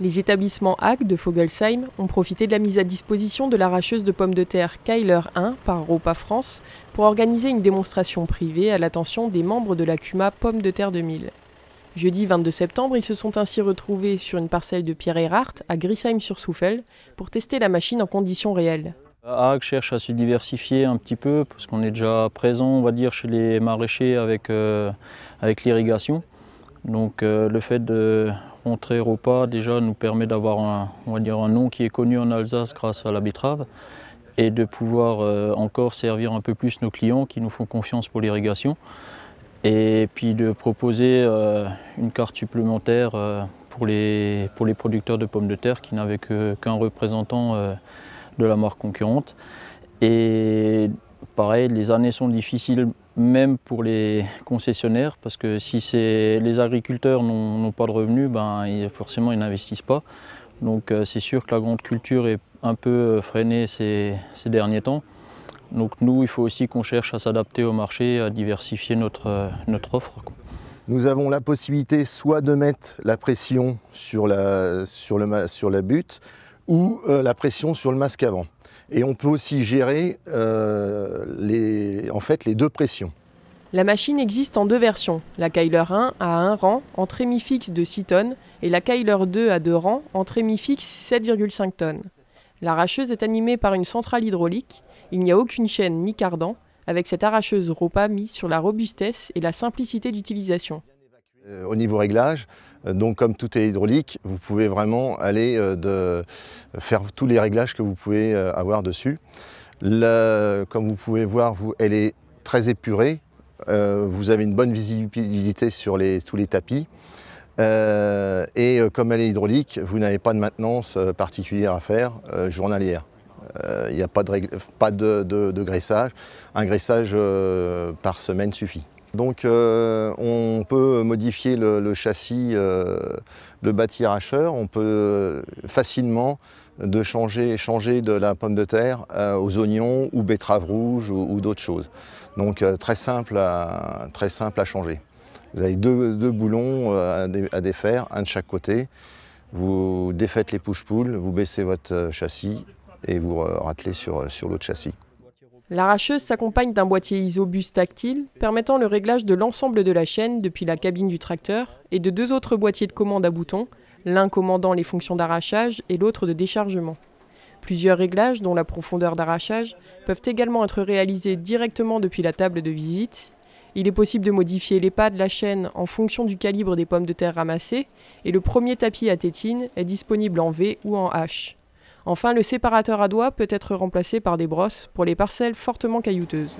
Les établissements Hack de Vogelsheim ont profité de la mise à disposition de l'arracheuse de pommes de terre Keiler 1 par Ropa France pour organiser une démonstration privée à l'attention des membres de la CUMA Pommes de terre 2000. Jeudi 22 septembre, ils se sont ainsi retrouvés sur une parcelle de Pierre Erhardt à Griesheim-sur-Souffel pour tester la machine en conditions réelles. Hack cherche à se diversifier un petit peu parce qu'on est déjà présent, on va dire, chez les maraîchers avec l'irrigation. Donc le fait de rentrer Ropa déjà nous permet d'avoir un nom qui est connu en Alsace grâce à la betterave et de pouvoir encore servir un peu plus nos clients qui nous font confiance pour l'irrigation et puis de proposer une carte supplémentaire pour les producteurs de pommes de terre qui n'avaient qu'un représentant de la marque concurrente. Et pareil, les années sont difficiles même pour les concessionnaires parce que si les agriculteurs n'ont pas de revenus, forcément ils n'investissent pas. Donc c'est sûr que la grande culture est un peu freinée ces derniers temps. Donc nous, il faut aussi qu'on cherche à s'adapter au marché, à diversifier notre offre. Nous avons la possibilité soit de mettre la pression sur la butte ou la pression sur le masque avant. Et on peut aussi gérer les deux pressions. La machine existe en deux versions, la Keiler 1 à 1 rang en trémie fixe de 6 tonnes et la Keiler 2 à 2 rangs en trémie fixe 7,5 tonnes. L'arracheuse est animée par une centrale hydraulique, il n'y a aucune chaîne ni cardan, avec cette arracheuse Ropa mise sur la robustesse et la simplicité d'utilisation. Au niveau réglage, donc comme tout est hydraulique, vous pouvez vraiment aller faire tous les réglages que vous pouvez avoir dessus. Comme vous pouvez voir, elle est très épurée, vous avez une bonne visibilité sur tous les tapis. Et comme elle est hydraulique, vous n'avez pas de maintenance particulière à faire journalière. Il n'y a pas de graissage, un graissage par semaine suffit. Donc on peut modifier le châssis, le bâti arracheur, on peut facilement changer de la pomme de terre aux oignons ou betteraves rouges ou d'autres choses. Donc très simple à changer. Vous avez deux boulons à défaire, un de chaque côté. Vous défaites les push-pull, vous baissez votre châssis et vous ratelez sur l'autre châssis. L'arracheuse s'accompagne d'un boîtier isobus tactile permettant le réglage de l'ensemble de la chaîne depuis la cabine du tracteur et de 2 autres boîtiers de commande à boutons, l'un commandant les fonctions d'arrachage et l'autre de déchargement. Plusieurs réglages, dont la profondeur d'arrachage, peuvent également être réalisés directement depuis la table de visite. Il est possible de modifier les pas de la chaîne en fonction du calibre des pommes de terre ramassées et le premier tapis à tétine est disponible en V ou en H. Enfin, le séparateur à doigts peut être remplacé par des brosses pour les parcelles fortement caillouteuses.